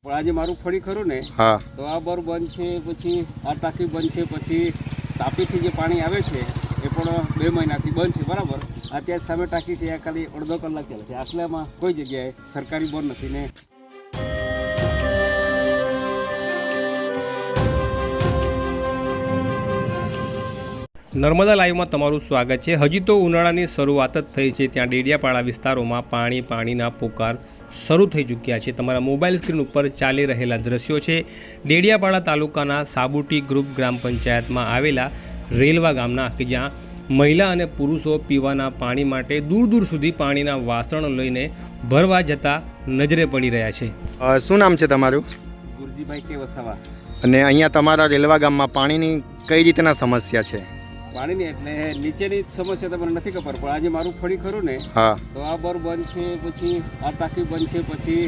પણ આજે મારું ફળી ખરું ને હા તો આ બર બંધ છે, પછી આ ટાંકી બંધ છે, પછી તાપીથી જે પાણી આવે છે એ પણ 2 મહિનાથી બંધ છે બરાબર. અત્યારે સામે ટાંકી છે, આ ખાલી અડધો કલાક ચાલે છે. આટલામાં કોઈ જગ્યાએ સરકારી બોર નથી ને. નર્મદા લાઈવમાં તમારું સ્વાગત છે. હજી તો ઉનાળાની શરૂઆત જ થઈ છે, ત્યાં ડેડિયાપાડા વિસ્તારોમાં પાણીના પોકાર શરૂ થઈ ચૂક્યા છે. તમારા મોબાઈલ સ્ક્રીન ઉપર ચાલી રહેલા દ્રશ્યો છે ડેડિયાપાડા તાલુકાના સાબુટી ગ્રુપ ગ્રામ પંચાયતમાં આવેલા રેલવા ગામના, કે જ્યાં મહિલા અને પુરુષો પીવાના પાણી માટે દૂર દૂર સુધી પાણીના વાસણો લઈને ભરવા જતા નજરે પડી રહ્યા છે. શું નામ છે તમારું? ગુરજીભાઈ કે વસાવા. અને અહીંયા તમારા રેલવા ગામમાં પાણીની કઈ રીતના સમસ્યા છે? પાણીની એટલે નીચેની સમસ્યા તમને નથી ખબર, પણ આજે મારું ફળી ખરું ને હા તો આ બર બંધ છે, પછી આ ટાંકી બંધ છે, પછી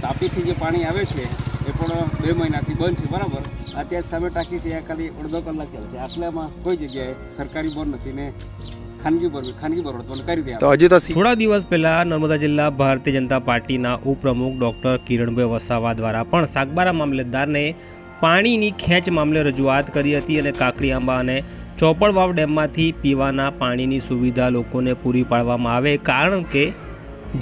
તાપીથી જે પાણી આવે છે એ પણ 2 મહિનાથી બંધ છે બરાબર. અત્યારે સામે ટાંકી છે, આ ખાલી અડધો કલાક ચાલે છે. આટલામાં કોઈ જગ્યાએ સરકારી બોર નથી ને ખાનગી બોર તમને કરી દે. તો હજુ તો થોડા દિવસ પહેલા નર્મદા જિલ્લા ભારતીય જનતા પાર્ટીના ઉપપ્રમુખ ડૉક્ટર કિરણભાઈ વસાવા દ્વારા પણ સાગબારા મામલતદારને પાણીની ખેંચ મામલે રજૂઆત કરી હતી અને કાકડી આંબા અને ચોપડવાવ ડેમમાંથી પીવાના પાણીની સુવિધા લોકોને પૂરી પાડવામાં આવે, કારણ કે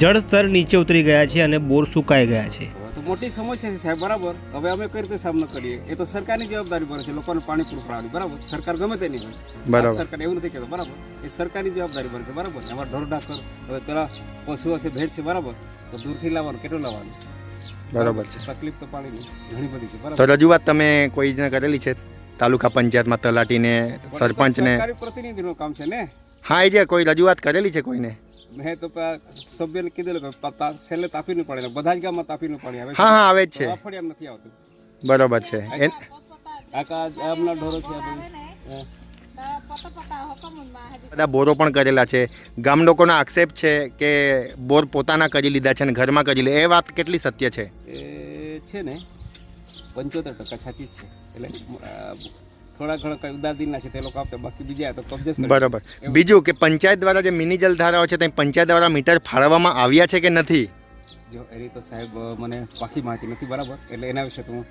જળસ્તર નીચે ઉતરી ગયા છે અને બોર સુકાઈ ગયા છે. તો મોટી સમસ્યા છે સાહેબ બરાબર. હવે અમે કઈ રીતે સામનો કરીએ? એ તો સરકારની જવાબદારી પર છે, લોકોને પાણી પૂરું પાડવાની બરાબર. સરકાર ગમે તે નહીં હોય બરાબર, સરકાર એવું નથી કહેતો બરાબર, એ સરકારની જવાબદારી પર છે બરાબર. અમારા ઢોર ઢાકર, હવે પેલા પશુઓ છે, ભેંસ છે બરાબર, તો દૂરથી લાવવાનું, કેટલું લાવવાનું બરાબર છે. તકલીફ તો પાણીની ઘણી બધી છે તો બરાબર. રજૂઆત તમે કોઈને કરેલી છે તાલુકા પંચાયતમાં, તલાટીને, સરપંચને? સરકારી પ્રતિનિધિનું કામ છે ને. હા, એ જે કોઈ રજૂઆત કરેલી છે કોઈને? મેં તો સભ્યને કીધેલું કે છેલ્લે તાપીનું પાણી, બધા જ ગામમાં તાપીનું પાણી આવે છે. હા હા આવે જ છે. ફળિયામાં નથી આવતું. બરોબર છે. આમના ઢોરો છે આ બધી. બધા બોરો પણ કરેલા છે. ગામ લોકોનો આક્ષેપ છે કે બોર પોતાના કરી લીધા છે અને ઘરમાં કરી લીધા. એ વાત કેટલી સત્ય છે? એ છે ને 75% સાચી જ છે. એટલે થોડા ઘણા કઈ ઉદાસીનના છે તે લોકો આપે, બાકી બીજા તો કબજે કરે. બરોબર. બીજું કે પંચાયત દ્વારા જે મિની જલધારાઓ છે તે પંચાયત દ્વારા મીટર ફાળવવામાં આવ્યા છે કે નથી? જો એની તો સાહેબ મને પાકી માહિતી નથી બરાબર, એટલે એના વિશે તો હું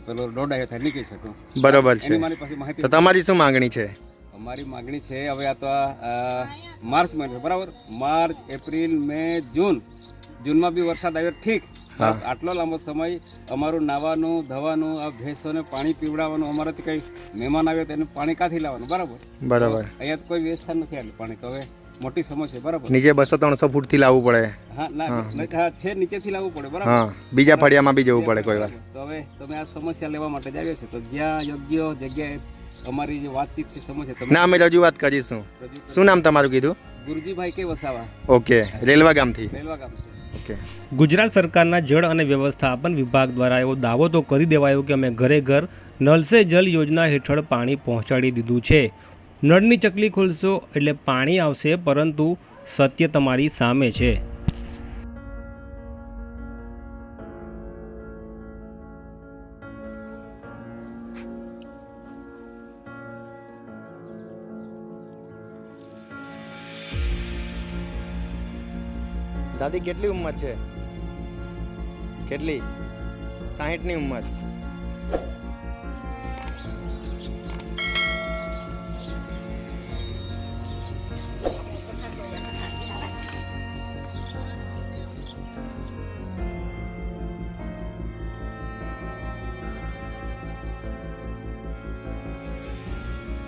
પેલો દોડાયો થાય નહીં કહી શકું. બરોબર છે. એની મારી પાસે માહિતી. તો તમારી શું માંગણી છે? અમારી માગણી છે હવે આ તો માર્ચ મહિનો બરાબર, માર્ચ, એપ્રિલ, મે, જૂનમાં બી વરસાદ આવ્યો ઠીક. આટલો લાંબો સમય અમારું નાવાનું, ધવાનું, આ ભેંસોને પાણી પીવડાવવાનું, અમારાથી કઈ મહેમાન આવ્યો તો એનું પાણી ક્યાંથી લાવવાનું બરાબર. બરાબર. અહીંયા તો કોઈ વ્યવસ્થા નથી આટલું પાણી, તો હવે મોટી સમસ્યા બરાબર. નીચે 200-300 ફૂટથી લાવવું પડે. હા ના છે, નીચેથી લાવવું પડે બરાબર. હા, બીજા ફળિયામાં બી જવું પડે કોઈ વાર. તો હવે તમે આ સમસ્યા લેવા માટે જ આવ્યો છે, તો જ્યાં યોગ્ય જગ્યાએ અમારી જે વાતચીત છે સમસ્યા ના, અમે રજૂઆત કરીશું. શું નામ તમારું કીધું? ગુરજીભાઈ કે વસાવા. ઓકે, રેલવા ગામથી. રેલવા ગામ છે. ઓકે. ગુજરાત સરકારના જળ અને વ્યવસ્થાપન વિભાગ દ્વારા એવો દાવો તો કરી દેવાયો કે અમે ઘરે ઘર નળ સે જલ યોજના હેઠળ પાણી પહોંચાડી દીધું છે. નળની ચકલી ખોલશો એટલે પાણી આવશે, પરંતુ સત્ય તમારી સામે છે. દાદી કેટલી ઉંમર છે? કેટલી? 60ની ઉંમર.